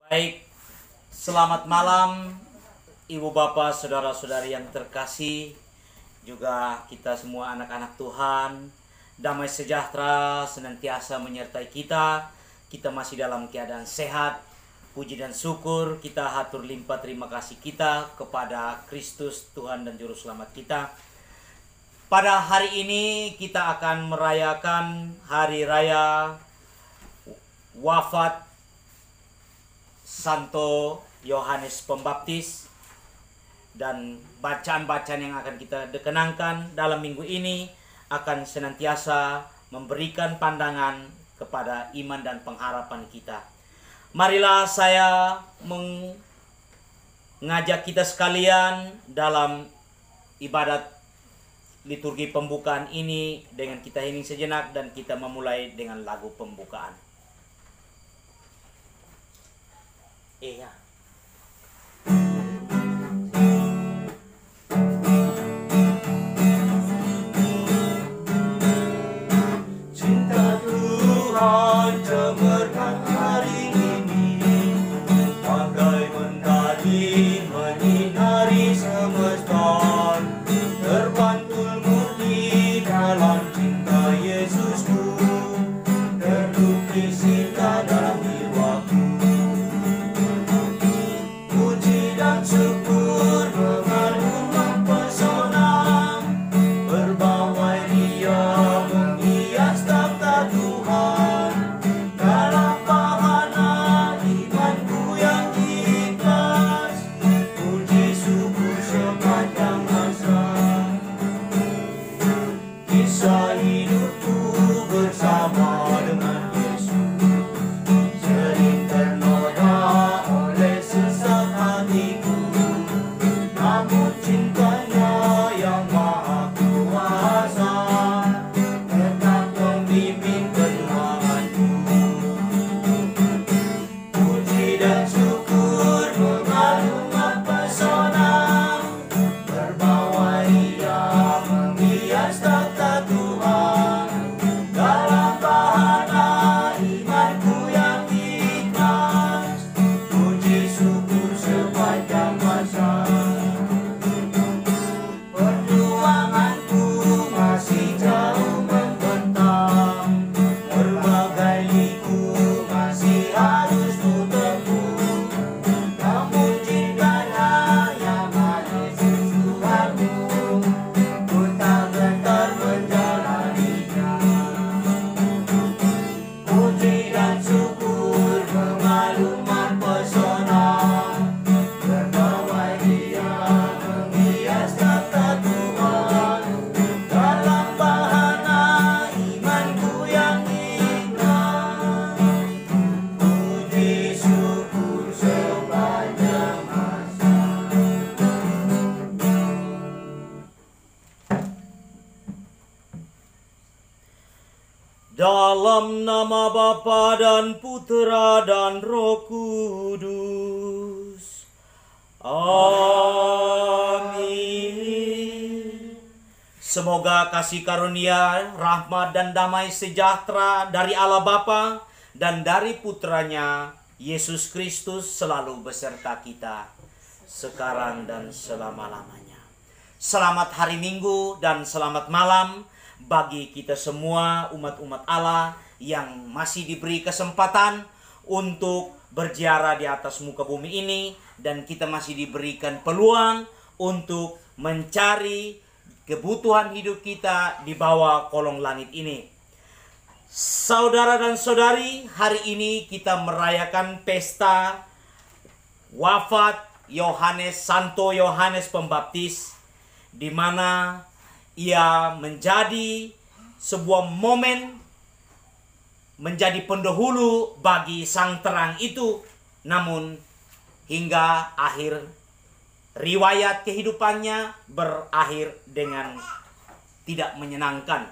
Baik, selamat malam Ibu Bapak, Saudara-saudari yang terkasih, juga kita semua anak-anak Tuhan. Damai sejahtera senantiasa menyertai kita. Kita masih dalam keadaan sehat. Puji dan syukur kita hatur limpah terima kasih kita kepada Kristus Tuhan dan Juru Selamat kita. Pada hari ini kita akan merayakan hari raya wafat Santo Yohanes Pembaptis, dan bacaan-bacaan yang akan kita kenangkan dalam minggu ini akan senantiasa memberikan pandangan kepada iman dan pengharapan kita. Marilah saya mengajak kita sekalian dalam ibadat liturgi pembukaan ini dengan kita hening sejenak dan kita memulai dengan lagu pembukaan. Iya. Cinta Tuhan cemerlang hari ini, bagai mentari menyinari semesta, terpantul murni dalam cinta Yesusku, terlukis cinta dalam jiwaku. Syukur mengagum mempesona, berbawai Dia menghias takhta Tuhan. Dalam bahana imanku yang ikhlas, puji syukur sepanjang masa. Kisah hidupku bersama dengan Yesus sering ternoda oleh sesak hatiku. Namun cintanya yang maha kuasa tetap membimbing perjuanganku. Puji dan syukur mengagum mempesona, berbawai Dia menghias takhta Tuhan. Dalam bahana imanku yang ikhlas, puji syukur sepanjang masa. Perjuanganku masih jauh membentang, berbagai liku masih harus ku tempuh. Namun cintanya yang manis Tuhanku, ku tak gentar menjalaninya. Puji dan syukur mengagum mempesona, berbawai Dia menghias takhta Tuhan. Dalam bahana imanku yang ikhlas, puji syukur sepanjang masa. Dalam nama Bapa dan Putera dan Roh Kudus. Amin. Semoga kasih karunia, rahmat dan damai sejahtera dari Allah Bapa dan dari Putranya Yesus Kristus selalu beserta kita sekarang dan selama-lamanya. Selamat hari Minggu dan selamat malam bagi kita semua umat-umat Allah yang masih diberi kesempatan untuk berziarah di atas muka bumi ini, dan kita masih diberikan peluang untuk mencari kebutuhan hidup kita di bawah kolong langit ini. Saudara dan saudari, hari ini kita merayakan pesta wafat Santo Yohanes Pembaptis, di mana ia menjadi sebuah momen, menjadi pendahulu bagi sang terang itu. Namun hingga akhir riwayat kehidupannya berakhir dengan tidak menyenangkan.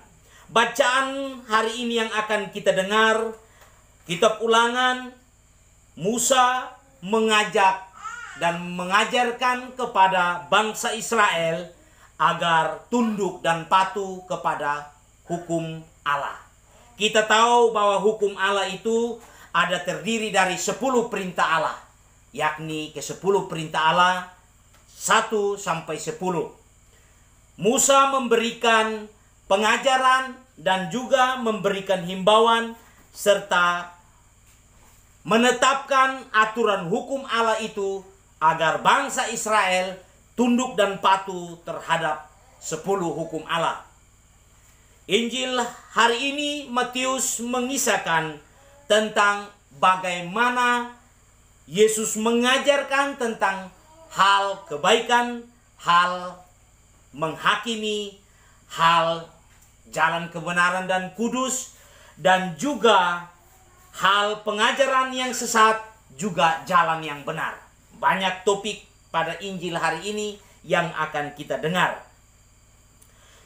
Bacaan hari ini yang akan kita dengar, kitab Ulangan, Musa mengajak dan mengajarkan kepada bangsa Israel agar tunduk dan patuh kepada hukum Allah. Kita tahu bahwa hukum Allah itu ada terdiri dari 10 perintah Allah, yakni ke-10 perintah Allah 1 sampai 10. Musa memberikan pengajaran dan juga memberikan himbauan serta menetapkan aturan hukum Allah itu agar bangsa Israel tunduk dan patuh terhadap 10 hukum Allah. Injil hari ini Matius mengisahkan tentang bagaimana Yesus mengajarkan tentang hal kebaikan, hal menghakimi, hal jalan kebenaran dan kudus, dan juga hal pengajaran yang sesat, juga jalan yang benar. Banyak topik pada Injil hari ini yang akan kita dengar.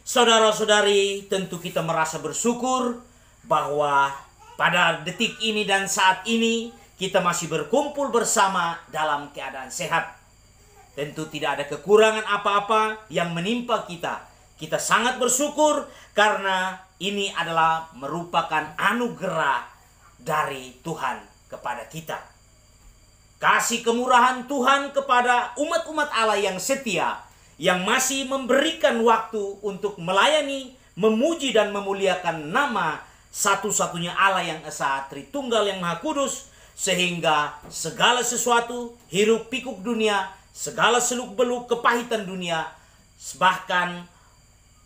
Saudara-saudari, tentu kita merasa bersyukur bahwa pada detik ini dan saat ini kita masih berkumpul bersama dalam keadaan sehat. Tentu tidak ada kekurangan apa-apa yang menimpa kita. Kita sangat bersyukur karena ini adalah merupakan anugerah dari Tuhan kepada kita. Kasih kemurahan Tuhan kepada umat-umat Allah yang setia, yang masih memberikan waktu untuk melayani, memuji dan memuliakan nama satu-satunya Allah yang Esa, Tritunggal yang Maha Kudus, sehingga segala sesuatu, hiruk pikuk dunia, segala seluk-beluk kepahitan dunia, bahkan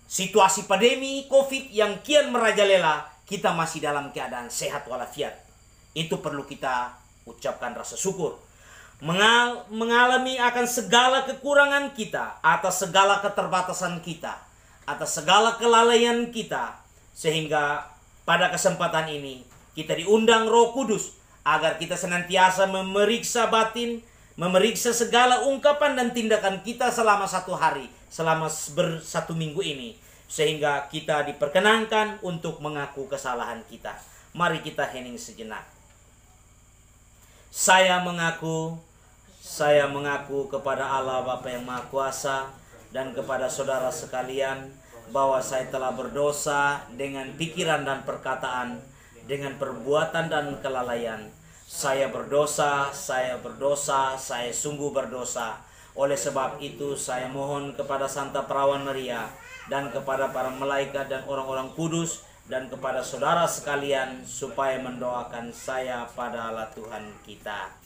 situasi pandemi COVID yang kian merajalela, kita masih dalam keadaan sehat walafiat. Itu perlu kita ucapkan rasa syukur. Mengalami akan segala kekurangan kita, atas segala keterbatasan kita, atas segala kelalaian kita, sehingga pada kesempatan ini kita diundang Roh Kudus agar kita senantiasa memeriksa batin, memeriksa segala ungkapan dan tindakan kita selama 1 hari, selama 1 minggu ini, sehingga kita diperkenankan untuk mengaku kesalahan kita. Mari kita hening sejenak. Saya mengaku kepada Allah Bapa yang Maha Kuasa dan kepada saudara sekalian bahwa saya telah berdosa dengan pikiran dan perkataan, dengan perbuatan dan kelalaian. Saya berdosa, saya sungguh berdosa. Oleh sebab itu saya mohon kepada Santa Perawan Maria dan kepada para malaikat dan orang-orang kudus dan kepada saudara sekalian supaya mendoakan saya pada Allah Tuhan kita.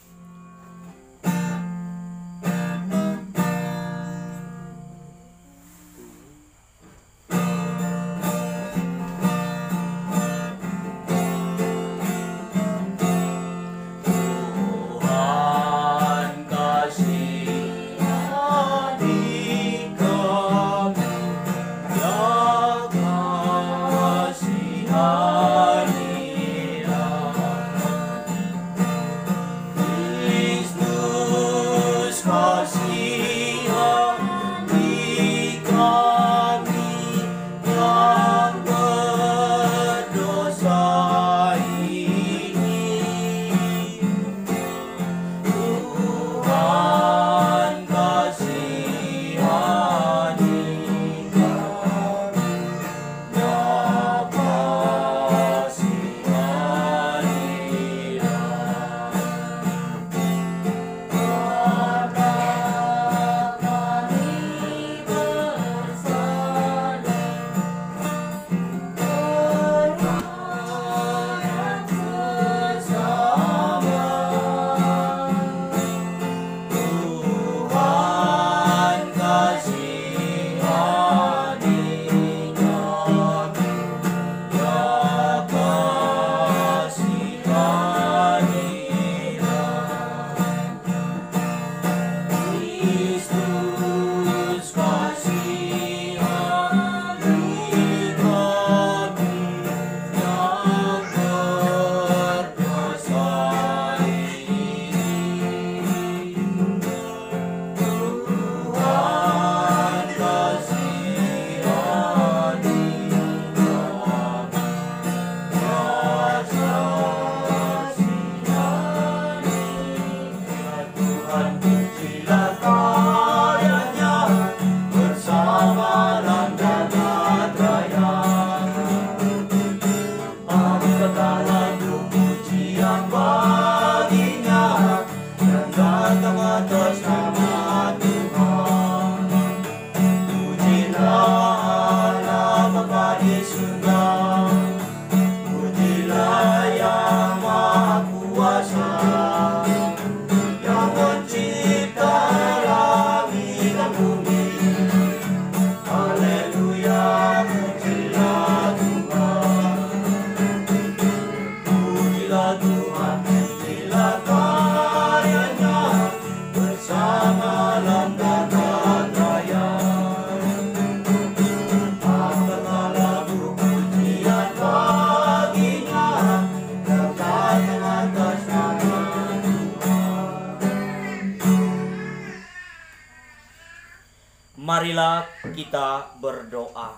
Marilah kita berdoa.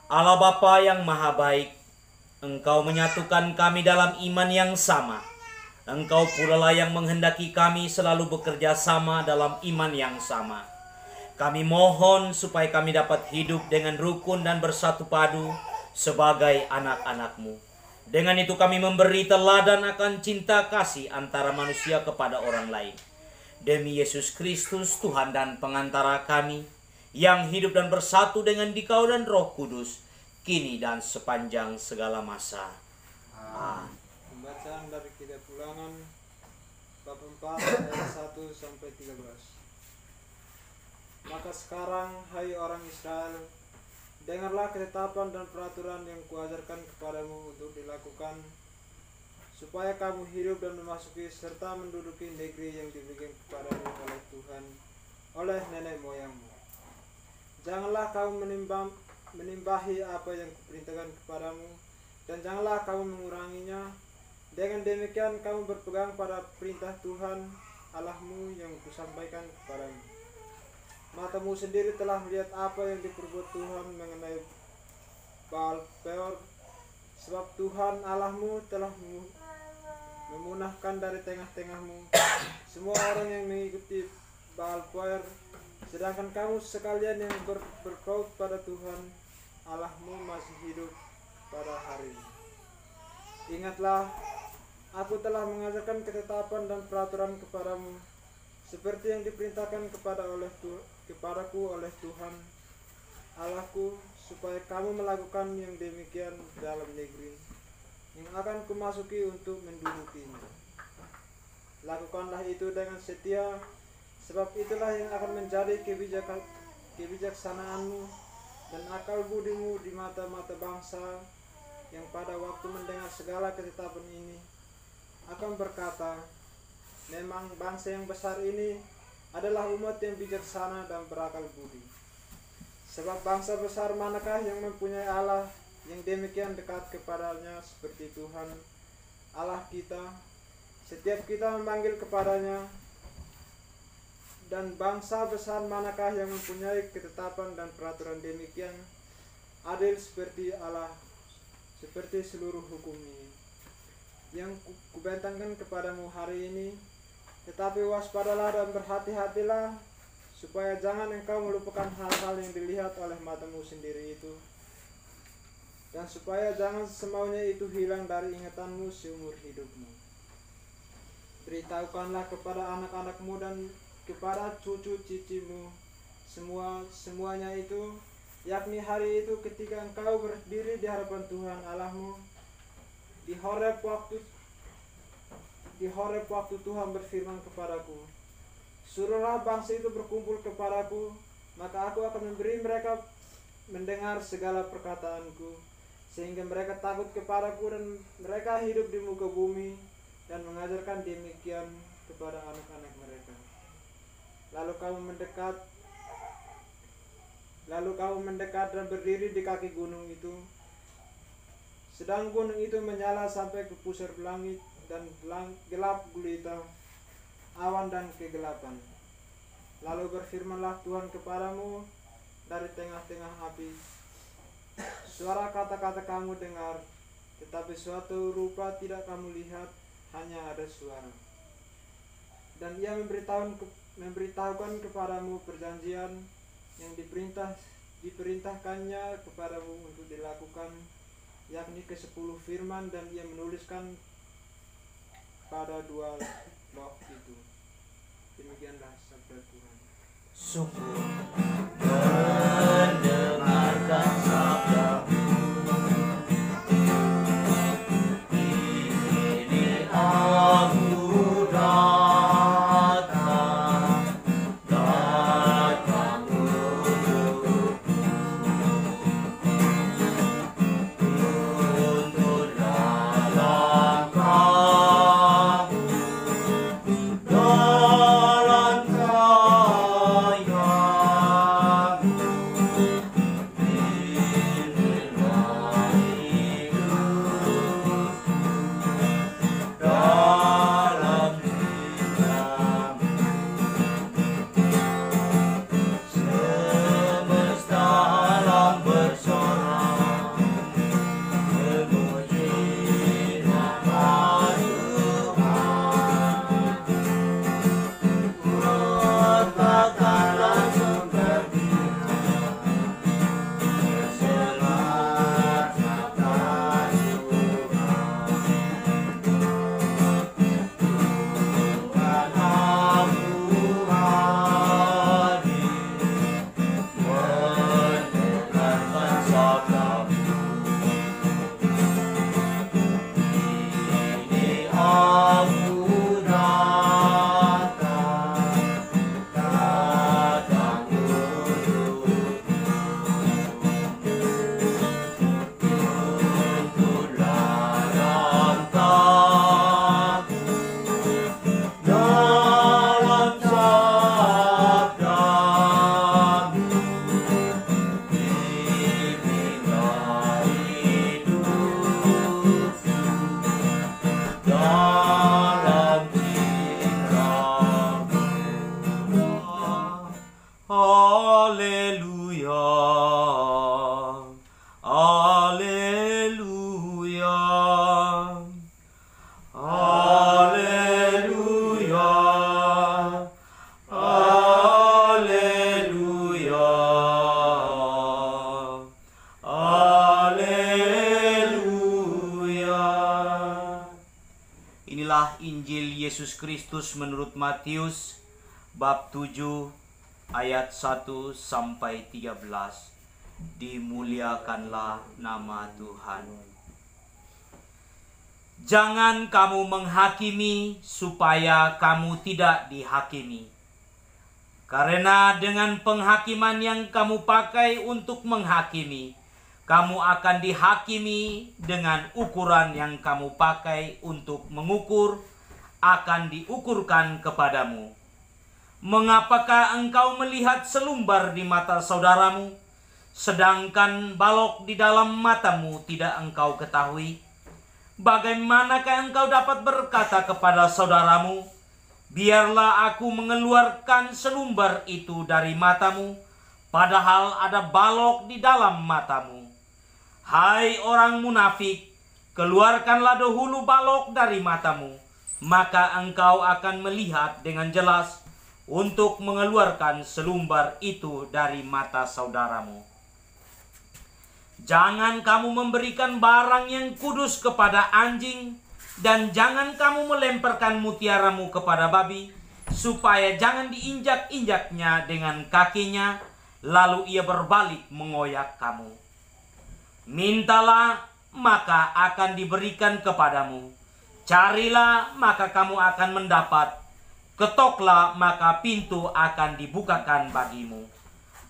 Allah Bapa yang Maha Baik, Engkau menyatukan kami dalam iman yang sama. Engkau pula lah yang menghendaki kami selalu bekerja sama dalam iman yang sama. Kami mohon supaya kami dapat hidup dengan rukun dan bersatu padu sebagai anak-anak-Mu. Dengan itu kami memberi teladan akan cinta kasih antara manusia kepada orang lain. Demi Yesus Kristus, Tuhan dan pengantara kami, yang hidup dan bersatu dengan Dikau dan Roh Kudus, kini dan sepanjang segala masa. Amin. Pembacaan dari kitab Ulangan bab 4 ayat 1 sampai 13. Maka sekarang, hai orang Israel, dengarlah ketetapan dan peraturan yang kuajarkan kepadamu untuk dilakukan, supaya kamu hidup dan memasuki serta menduduki negeri yang diberikan kepadamu oleh Tuhan, oleh nenek moyangmu. Janganlah kamu menimbahi apa yang kuperintahkan kepadamu, dan janganlah kamu menguranginya. Dengan demikian kamu berpegang pada perintah Tuhan Allahmu yang kusampaikan kepadamu. Matamu sendiri telah melihat apa yang diperbuat Tuhan mengenai Baal Peor, sebab Tuhan Allahmu telah memunahkan dari tengah-tengahmu semua orang yang mengikuti Baal Peor, sedangkan kamu sekalian yang berpaut pada Tuhan Allahmu masih hidup pada hari ini. Ingatlah, aku telah mengajarkan ketetapan dan peraturan kepadamu, seperti yang diperintahkan kepadaku oleh Tuhan Allahku, supaya kamu melakukan yang demikian dalam negeri yang akan kumasuki untuk mendudukinya. Lakukanlah itu dengan setia, sebab itulah yang akan menjadi kebijaksanaanmu dan akal budimu di mata-mata bangsa yang pada waktu mendengar segala ketetapan ini akan berkata, memang bangsa yang besar ini adalah umat yang bijaksana dan berakal budi. Sebab bangsa besar manakah yang mempunyai Allah yang demikian dekat kepadanya seperti Tuhan Allah kita, setiap kita memanggil kepadanya. Dan bangsa besar manakah yang mempunyai ketetapan dan peraturan demikian adil seperti Allah, seperti seluruh hukum ini yang kubentangkan kepadamu hari ini. Tetapi waspadalah dan berhati-hatilah, supaya jangan engkau melupakan hal-hal yang dilihat oleh matamu sendiri itu, dan supaya jangan semaunya itu hilang dari ingatanmu seumur hidupmu. Beritahukanlah kepada anak-anakmu dan kepada cucu-cicimu semuanya itu, yakni hari itu ketika engkau berdiri di hadapan Tuhan Allahmu di Horeb waktu Tuhan berfirman kepadaku, suruhlah bangsa itu berkumpul kepadaku, maka aku akan memberi mereka mendengar segala perkataanku, sehingga mereka takut kepadaku dan mereka hidup di muka bumi, dan mengajarkan demikian kepada anak-anak mereka. Lalu kamu mendekat dan berdiri di kaki gunung itu, sedang gunung itu menyala sampai ke pusar langit, dan gelap gulita awan dan kegelapan. Lalu berfirmanlah Tuhan kepadamu dari tengah-tengah api, suara kata-kata kamu dengar, tetapi suatu rupa tidak kamu lihat, hanya ada suara. Dan ia memberitahukan kepadamu perjanjian yang diperintahkannya kepadamu untuk dilakukan, yakni ke-10 firman, dan ia menuliskan pada 2 loh itu. Demikianlah sabda Tuhan. Sungguh mendengarkan sabda-Mu, ini aku datang untukmu, tuntunlah langkahmu dalam kaya Inilah Injil Yesus Kristus menurut Matius bab 7 ayat 1 sampai 13. Dimuliakanlah nama Tuhan. Jangan kamu menghakimi supaya kamu tidak dihakimi. Karena dengan penghakiman yang kamu pakai untuk menghakimi, kamu akan dihakimi. Dengan ukuran yang kamu pakai untuk mengukur, akan diukurkan kepadamu. Mengapakah engkau melihat selumbar di mata saudaramu, sedangkan balok di dalam matamu tidak engkau ketahui? Bagaimanakah engkau dapat berkata kepada saudaramu, biarlah aku mengeluarkan selumbar itu dari matamu, padahal ada balok di dalam matamu? Hai orang munafik, keluarkanlah dahulu balok dari matamu, maka engkau akan melihat dengan jelas untuk mengeluarkan selumbar itu dari mata saudaramu. Jangan kamu memberikan barang yang kudus kepada anjing, dan jangan kamu melemparkan mutiaramu kepada babi, supaya jangan diinjak-injaknya dengan kakinya, lalu ia berbalik mengoyak kamu. Mintalah, maka akan diberikan kepadamu. Carilah, maka kamu akan mendapat. Ketoklah, maka pintu akan dibukakan bagimu.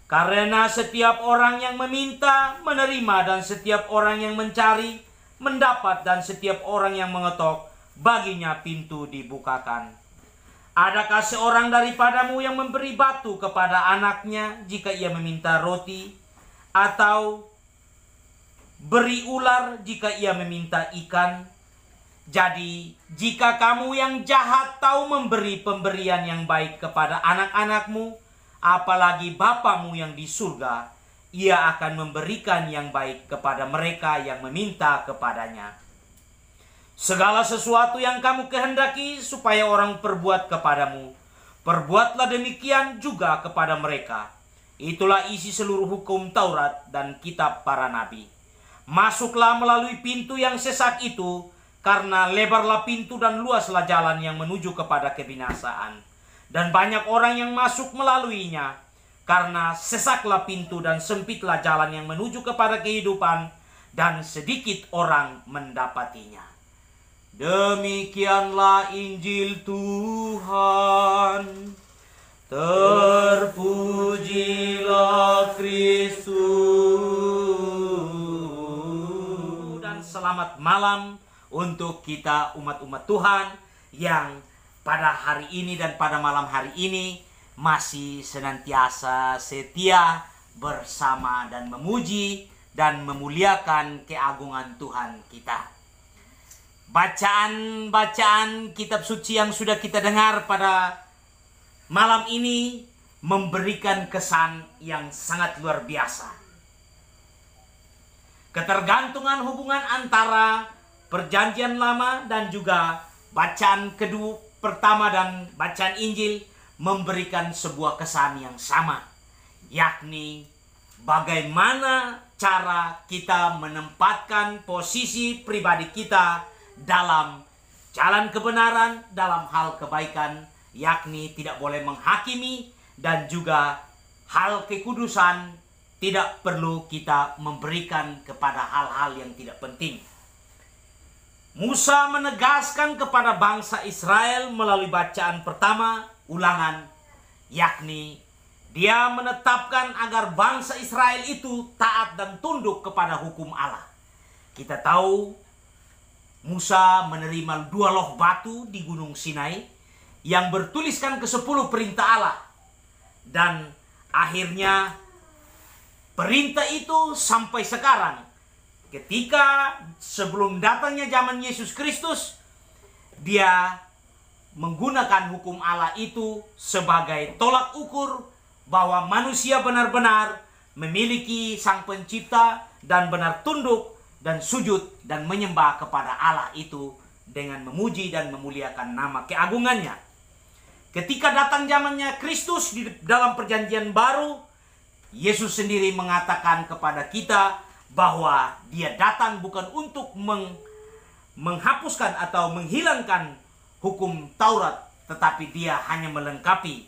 Karena setiap orang yang meminta, menerima, dan setiap orang yang mencari, mendapat, dan setiap orang yang mengetok, baginya pintu dibukakan. Adakah seorang daripadamu yang memberi batu kepada anaknya jika ia meminta roti, atau beri ular jika ia meminta ikan? Jadi, jika kamu yang jahat tahu memberi pemberian yang baik kepada anak-anakmu, apalagi Bapamu yang di surga, ia akan memberikan yang baik kepada mereka yang meminta kepadanya. Segala sesuatu yang kamu kehendaki supaya orang perbuat kepadamu, perbuatlah demikian juga kepada mereka. Itulah isi seluruh hukum Taurat dan kitab para nabi. Masuklah melalui pintu yang sesak itu, karena lebarlah pintu dan luaslah jalan yang menuju kepada kebinasaan, dan banyak orang yang masuk melaluinya. Karena sesaklah pintu dan sempitlah jalan yang menuju kepada kehidupan, dan sedikit orang mendapatinya. Demikianlah Injil Tuhan. Terpujilah Kristus. Selamat malam untuk kita umat-umat Tuhan yang pada hari ini dan pada malam hari ini masih senantiasa setia bersama dan memuji dan memuliakan keagungan Tuhan kita. Bacaan-bacaan kitab suci yang sudah kita dengar pada malam ini memberikan kesan yang sangat luar biasa. Ketergantungan hubungan antara Perjanjian Lama dan juga bacaan kedua pertama dan bacaan Injil memberikan sebuah kesan yang sama, yakni bagaimana cara kita menempatkan posisi pribadi kita dalam jalan kebenaran, dalam hal kebaikan, yakni tidak boleh menghakimi, dan juga hal kekudusan tidak perlu kita memberikan kepada hal-hal yang tidak penting. Musa menegaskan kepada bangsa Israel melalui bacaan pertama, Ulangan, yakni dia menetapkan agar bangsa Israel itu taat dan tunduk kepada hukum Allah. Kita tahu Musa menerima 2 loh batu di Gunung Sinai yang bertuliskan ke-10 perintah Allah. Dan akhirnya perintah itu sampai sekarang, ketika sebelum datangnya zaman Yesus Kristus, dia menggunakan hukum Allah itu sebagai tolak ukur bahwa manusia benar-benar memiliki Sang Pencipta dan benar tunduk dan sujud dan menyembah kepada Allah itu dengan memuji dan memuliakan nama keagungannya. Ketika datang zamannya Kristus di dalam perjanjian baru, Yesus sendiri mengatakan kepada kita bahwa dia datang bukan untuk menghapuskan atau menghilangkan hukum Taurat, tetapi dia hanya melengkapi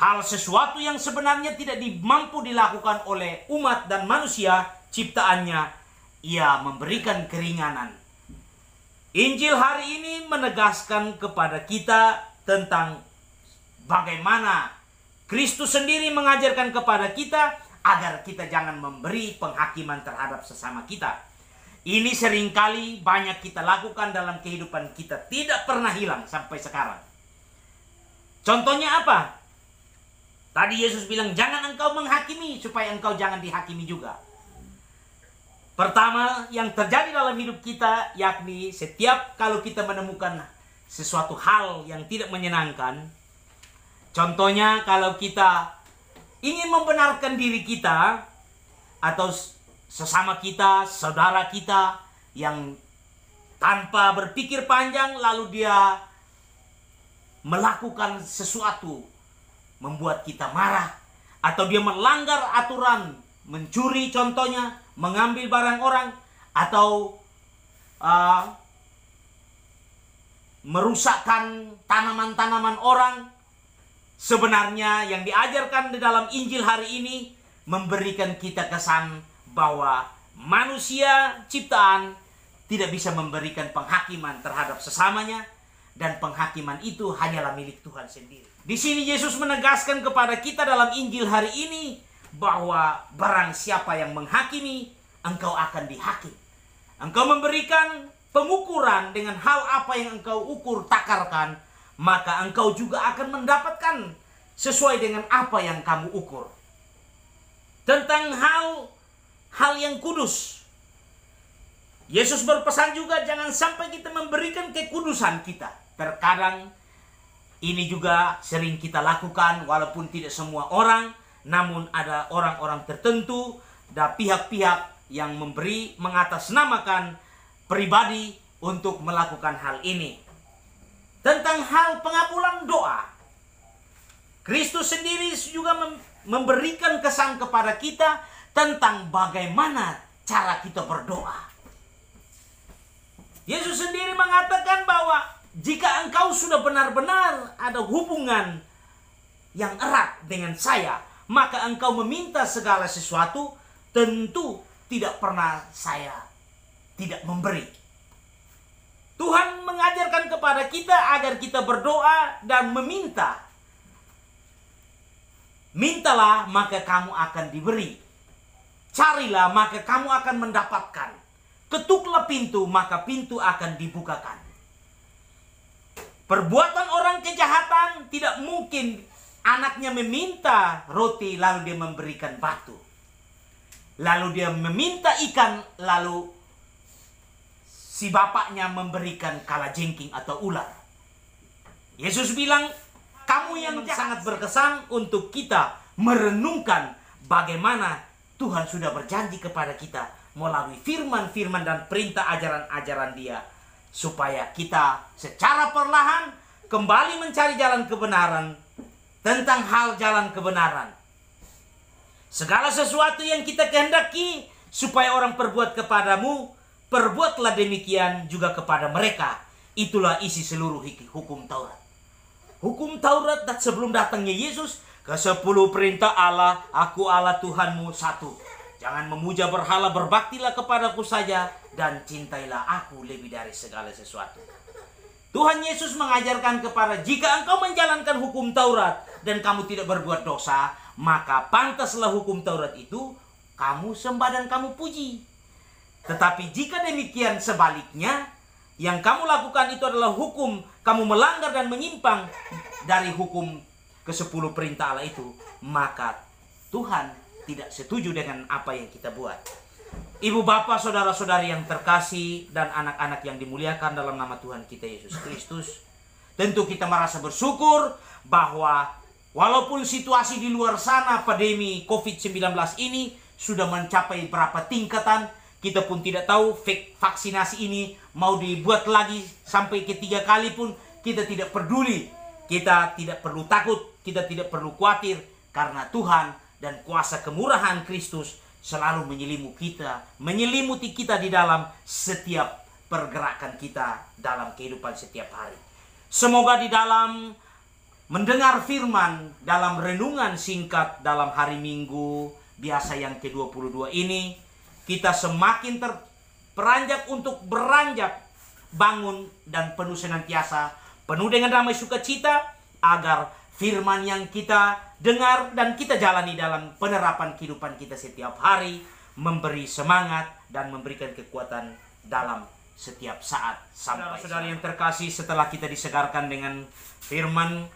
hal sesuatu yang sebenarnya tidak mampu dilakukan oleh umat dan manusia ciptaannya. Ia memberikan keringanan. Injil hari ini menegaskan kepada kita tentang bagaimana Kristus sendiri mengajarkan kepada kita agar kita jangan memberi penghakiman terhadap sesama kita. Ini seringkali banyak kita lakukan dalam kehidupan kita, tidak pernah hilang sampai sekarang. Contohnya apa? Tadi Yesus bilang, jangan engkau menghakimi supaya engkau jangan dihakimi juga. Pertama yang terjadi dalam hidup kita, yakni setiap kalau kita menemukan sesuatu hal yang tidak menyenangkan, contohnya kalau kita ingin membenarkan diri kita atau sesama kita, saudara kita yang tanpa berpikir panjang lalu dia melakukan sesuatu membuat kita marah, atau dia melanggar aturan, mencuri contohnya, mengambil barang orang, atau merusakkan tanaman-tanaman orang. Sebenarnya yang diajarkan di dalam Injil hari ini memberikan kita kesan bahwa manusia ciptaan tidak bisa memberikan penghakiman terhadap sesamanya, dan penghakiman itu hanyalah milik Tuhan sendiri. Di sini Yesus menegaskan kepada kita dalam Injil hari ini bahwa barang siapa yang menghakimi, engkau akan dihakim. Engkau memberikan pengukuran dengan hal apa yang engkau ukur takarkan, maka engkau juga akan mendapatkan sesuai dengan apa yang kamu ukur. Tentang hal yang kudus, Yesus berpesan juga jangan sampai kita memberikan kekudusan kita. Terkadang ini juga sering kita lakukan walaupun tidak semua orang, namun ada orang-orang tertentu dan pihak-pihak yang mengatasnamakan pribadi untuk melakukan hal ini. Tentang hal pengabulan doa, Kristus sendiri juga memberikan kesan kepada kita tentang bagaimana cara kita berdoa. Yesus sendiri mengatakan bahwa jika engkau sudah benar-benar ada hubungan yang erat dengan saya, maka engkau meminta segala sesuatu, tentu tidak pernah saya tidak memberi. Tuhan mengajarkan kepada kita agar kita berdoa dan meminta. Mintalah maka kamu akan diberi. Carilah maka kamu akan mendapatkan. Ketuklah pintu maka pintu akan dibukakan. Perbuatan orang kejahatan tidak mungkin anaknya meminta roti lalu dia memberikan batu. Lalu dia meminta ikan lalu si bapaknya memberikan kalajengking atau ular. Yesus bilang, kamu yang sangat berkesan untuk kita merenungkan bagaimana Tuhan sudah berjanji kepada kita melalui firman-firman dan perintah ajaran-ajaran Dia, supaya kita secara perlahan kembali mencari jalan kebenaran. Tentang hal jalan kebenaran, segala sesuatu yang kita kehendaki supaya orang perbuat kepadamu, perbuatlah demikian juga kepada mereka. Itulah isi seluruh hukum Taurat. Hukum Taurat sebelum datangnya Yesus, ke-10 perintah Allah, aku Allah Tuhanmu satu. Jangan memuja berhala, berbaktilah kepadaku saja, dan cintailah aku lebih dari segala sesuatu. Tuhan Yesus mengajarkan kepada jika engkau menjalankan hukum Taurat dan kamu tidak berbuat dosa, maka pantaslah hukum Taurat itu kamu sembah dan kamu puji. Tetapi jika demikian sebaliknya, yang kamu lakukan itu adalah hukum, kamu melanggar dan menyimpang dari hukum ke-10 perintah Allah itu, maka Tuhan tidak setuju dengan apa yang kita buat. Ibu bapak, saudara-saudari yang terkasih dan anak-anak yang dimuliakan dalam nama Tuhan kita Yesus Kristus, tentu kita merasa bersyukur bahwa walaupun situasi di luar sana pandemi COVID-19 ini sudah mencapai berapa tingkatan, kita pun tidak tahu vaksinasi ini mau dibuat lagi sampai ke 3 kali pun kita tidak peduli. Kita tidak perlu takut, kita tidak perlu khawatir, karena Tuhan dan kuasa kemurahan Kristus selalu menyelimuti kita di dalam setiap pergerakan kita dalam kehidupan setiap hari. Semoga di dalam mendengar firman, dalam renungan singkat dalam hari Minggu biasa yang ke-22 ini, kita semakin terperanjak untuk beranjak, bangun dan penuh senantiasa, penuh dengan damai sukacita, agar firman yang kita dengar dan kita jalani dalam penerapan kehidupan kita setiap hari memberi semangat dan memberikan kekuatan dalam setiap saat. Saudara-saudara yang terkasih, setelah kita disegarkan dengan firman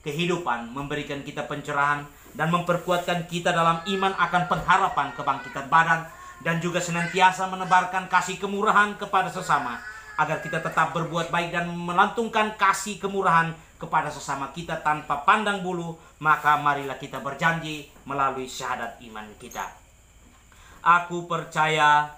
kehidupan, memberikan kita pencerahan dan memperkuatkan kita dalam iman akan pengharapan kebangkitan badan, dan juga senantiasa menebarkan kasih kemurahan kepada sesama, agar kita tetap berbuat baik dan melantungkan kasih kemurahan kepada sesama kita tanpa pandang bulu. Maka marilah kita berjanji melalui syahadat iman kita. Aku percaya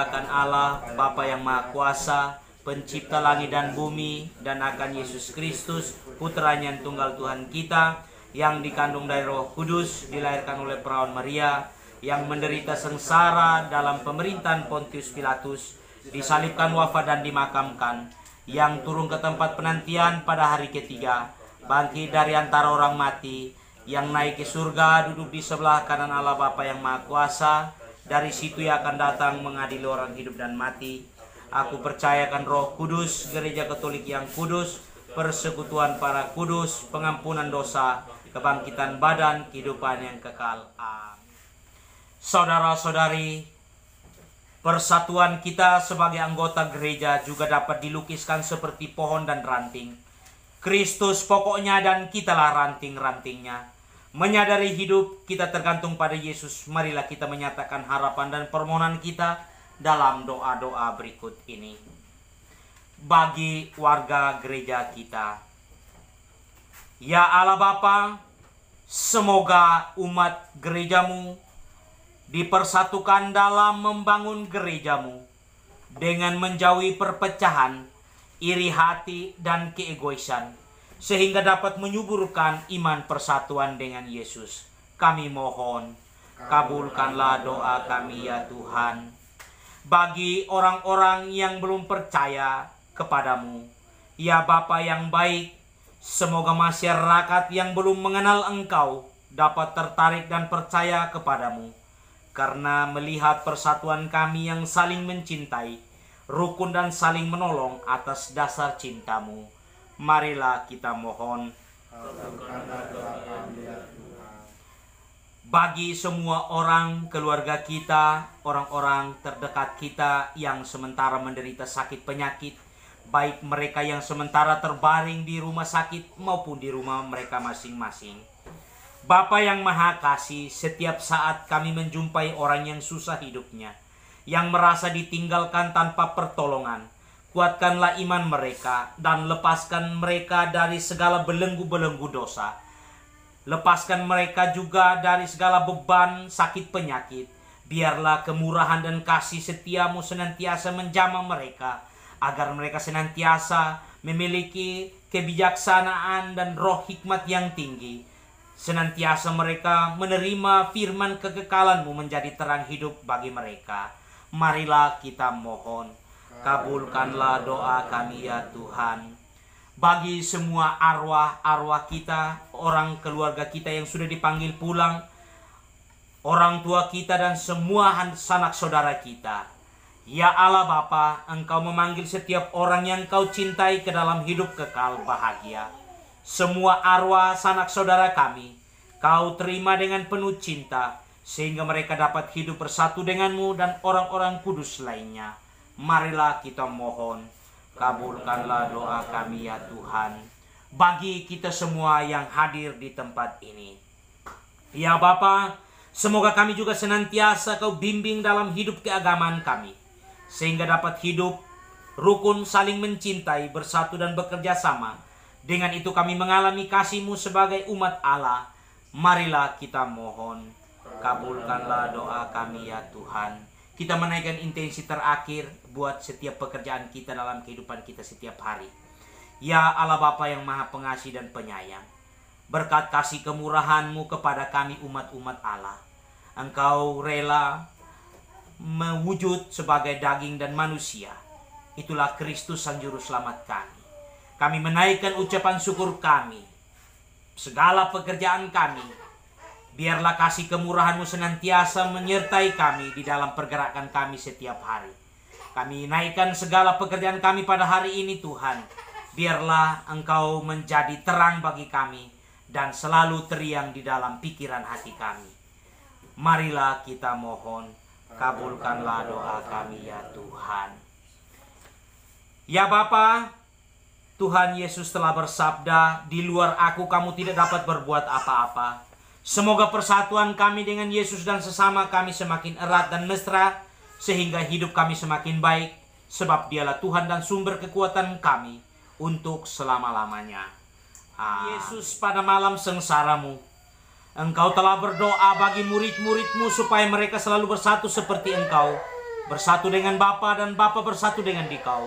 akan Allah, Bapa yang Maha Kuasa, pencipta langit dan bumi, dan akan Yesus Kristus, putranya yang tunggal Tuhan kita, yang dikandung dari Roh Kudus, dilahirkan oleh perawan Maria, yang menderita sengsara dalam pemerintahan Pontius Pilatus, disalibkan, wafat dan dimakamkan, yang turun ke tempat penantian pada hari ketiga, bangkit dari antara orang mati, yang naik ke surga, duduk di sebelah kanan Allah Bapa yang Maha Kuasa. Dari situ ia akan datang mengadili orang hidup dan mati. Aku percayakan Roh Kudus, Gereja Katolik yang kudus, persekutuan para kudus, pengampunan dosa, kebangkitan badan, kehidupan yang kekal. Amin. Saudara-saudari, persatuan kita sebagai anggota gereja juga dapat dilukiskan seperti pohon dan ranting. Kristus pokoknya dan kitalah ranting-rantingnya. Menyadari hidup kita tergantung pada Yesus, marilah kita menyatakan harapan dan permohonan kita dalam doa-doa berikut ini. Bagi warga gereja kita, ya Allah Bapa, semoga umat gerejamu dipersatukan dalam membangun gerejamu dengan menjauhi perpecahan, iri hati, dan keegoisan, sehingga dapat menyuburkan iman persatuan dengan Yesus. Kami mohon, kabulkanlah doa kami ya Tuhan. Bagi orang-orang yang belum percaya kepadamu, ya Bapa yang baik, semoga masyarakat yang belum mengenal Engkau dapat tertarik dan percaya kepadamu, karena melihat persatuan kami yang saling mencintai, rukun dan saling menolong atas dasar cintamu. Marilah kita mohon. Bagi semua orang, keluarga kita, orang-orang terdekat kita yang sementara menderita sakit penyakit, baik mereka yang sementara terbaring di rumah sakit maupun di rumah mereka masing-masing. Bapa yang Maha Kasih, setiap saat kami menjumpai orang yang susah hidupnya, yang merasa ditinggalkan tanpa pertolongan. Kuatkanlah iman mereka dan lepaskan mereka dari segala belenggu-belenggu dosa. Lepaskan mereka juga dari segala beban sakit penyakit. Biarlah kemurahan dan kasih setiamu senantiasa menjamah mereka, agar mereka senantiasa memiliki kebijaksanaan dan roh hikmat yang tinggi. Senantiasa mereka menerima firman kekekalanmu menjadi terang hidup bagi mereka. Marilah kita mohon. Kabulkanlah doa kami ya Tuhan. Bagi semua arwah-arwah kita, orang keluarga kita yang sudah dipanggil pulang, orang tua kita dan semua sanak saudara kita, ya Allah Bapa, Engkau memanggil setiap orang yang Kau cintai ke dalam hidup kekal bahagia. Semua arwah sanak saudara kami, Kau terima dengan penuh cinta, sehingga mereka dapat hidup bersatu denganmu dan orang-orang kudus lainnya. Marilah kita mohon, kabulkanlah doa kami ya Tuhan. Bagi kita semua yang hadir di tempat ini, ya Bapa, semoga kami juga senantiasa Kau bimbing dalam hidup keagamaan kami, sehingga dapat hidup rukun, saling mencintai, bersatu dan bekerja sama. Dengan itu kami mengalami kasih-Mu sebagai umat Allah. Marilah kita mohon, kabulkanlah doa kami ya Tuhan. Kita menaikkan intensi terakhir buat setiap pekerjaan kita dalam kehidupan kita setiap hari. Ya Allah Bapa yang Maha Pengasih dan Penyayang, berkat kasih kemurahan-Mu kepada kami umat-umat Allah, Engkau rela mewujud sebagai daging dan manusia. Itulah Kristus Sang Juru Selamat kami. Kami menaikkan ucapan syukur kami. Segala pekerjaan kami, biarlah kasih kemurahan-Mu senantiasa menyertai kami di dalam pergerakan kami setiap hari. Kami naikkan segala pekerjaan kami pada hari ini Tuhan. Biarlah Engkau menjadi terang bagi kami dan selalu teriang di dalam pikiran hati kami. Marilah kita mohon, kabulkanlah doa kami ya Tuhan. Ya Bapa, Tuhan Yesus telah bersabda, di luar Aku kamu tidak dapat berbuat apa-apa. Semoga persatuan kami dengan Yesus dan sesama kami semakin erat dan mesra, sehingga hidup kami semakin baik, sebab Dialah Tuhan dan sumber kekuatan kami untuk selama-lamanya. Yesus, pada malam sengsara-Mu, Engkau telah berdoa bagi murid-murid-Mu supaya mereka selalu bersatu seperti Engkau, bersatu dengan Bapa dan Bapa bersatu dengan Dikau.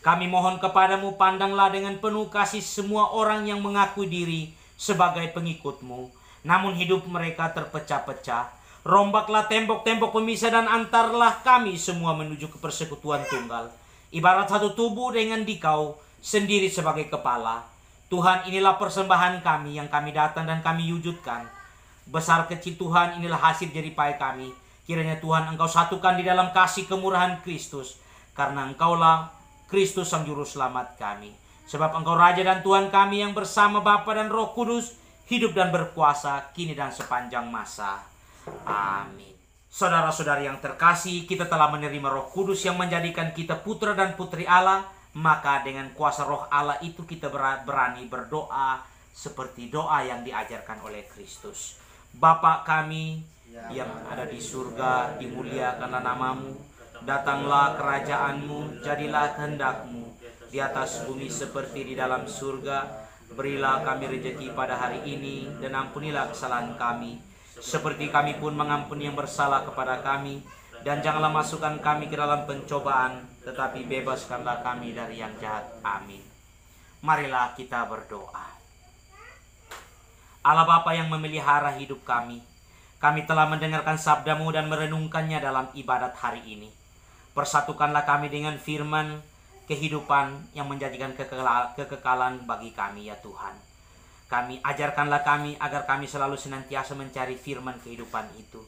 Kami mohon kepadamu, pandanglah dengan penuh kasih semua orang yang mengakui diri sebagai pengikut-Mu, namun hidup mereka terpecah-pecah. Rombaklah tembok-tembok pemisah dan antarlah kami semua menuju ke persekutuan tunggal. Ibarat satu tubuh dengan Dikau sendiri sebagai kepala. Tuhan, inilah persembahan kami yang kami datang dan kami wujudkan. Besar kecil Tuhan, inilah hasil jeripaya kami. Kiranya Tuhan Engkau satukan di dalam kasih kemurahan Kristus, karena Engkaulah Kristus Sang Juru Selamat kami. Sebab Engkau Raja dan Tuhan kami yang bersama Bapa dan Roh Kudus hidup dan berkuasa kini dan sepanjang masa. Amin. Saudara-saudari yang terkasih, kita telah menerima Roh Kudus yang menjadikan kita putra dan putri Allah. Maka dengan kuasa Roh Allah itu kita berani berdoa seperti doa yang diajarkan oleh Kristus. Bapa kami yang ada di surga, dimuliakanlah nama-Mu. Datanglah kerajaan-Mu, jadilah kehendak-Mu di atas bumi seperti di dalam surga. Berilah kami rezeki pada hari ini, dan ampunilah kesalahan kami, seperti kami pun mengampuni yang bersalah kepada kami. Dan janganlah masukkan kami ke dalam pencobaan, tetapi bebaskanlah kami dari yang jahat. Amin. Marilah kita berdoa. Allah Bapa yang memelihara hidup kami, kami telah mendengarkan sabda-Mu dan merenungkannya dalam ibadat hari ini. Persatukanlah kami dengan firman kehidupan yang menjadikan kekekalan bagi kami ya Tuhan. Kami ajarkanlah kami agar kami selalu senantiasa mencari firman kehidupan itu,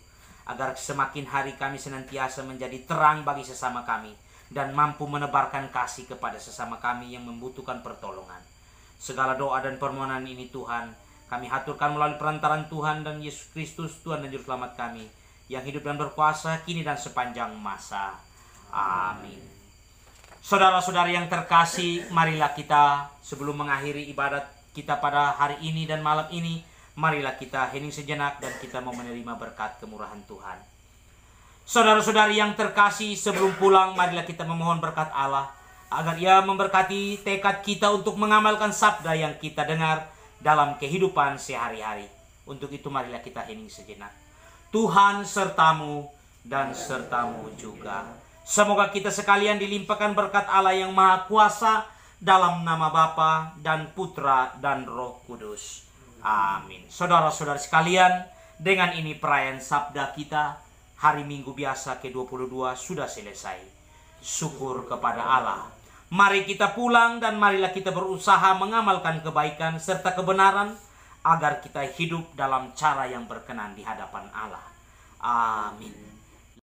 agar semakin hari kami senantiasa menjadi terang bagi sesama kami dan mampu menebarkan kasih kepada sesama kami yang membutuhkan pertolongan. Segala doa dan permohonan ini Tuhan, kami haturkan melalui perantaran Tuhan dan Yesus Kristus, Tuhan dan Juru Selamat kami, yang hidup dan berkuasa kini dan sepanjang masa. Amin. Saudara-saudari yang terkasih, marilah kita sebelum mengakhiri ibadat kita pada hari ini dan malam ini, marilah kita hening sejenak dan kita mau menerima berkat kemurahan Tuhan. Saudara-saudari yang terkasih, sebelum pulang marilah kita memohon berkat Allah agar Ia memberkati tekad kita untuk mengamalkan sabda yang kita dengar dalam kehidupan sehari-hari. Untuk itu marilah kita hening sejenak. Tuhan sertamu dan sertamu juga. Semoga kita sekalian dilimpahkan berkat Allah yang Maha Kuasa dalam nama Bapa dan Putra dan Roh Kudus. Amin. Saudara-saudara sekalian, dengan ini perayaan sabda kita hari Minggu biasa ke-22 sudah selesai. Syukur kepada Allah. Mari kita pulang dan marilah kita berusaha mengamalkan kebaikan serta kebenaran agar kita hidup dalam cara yang berkenan di hadapan Allah. Amin.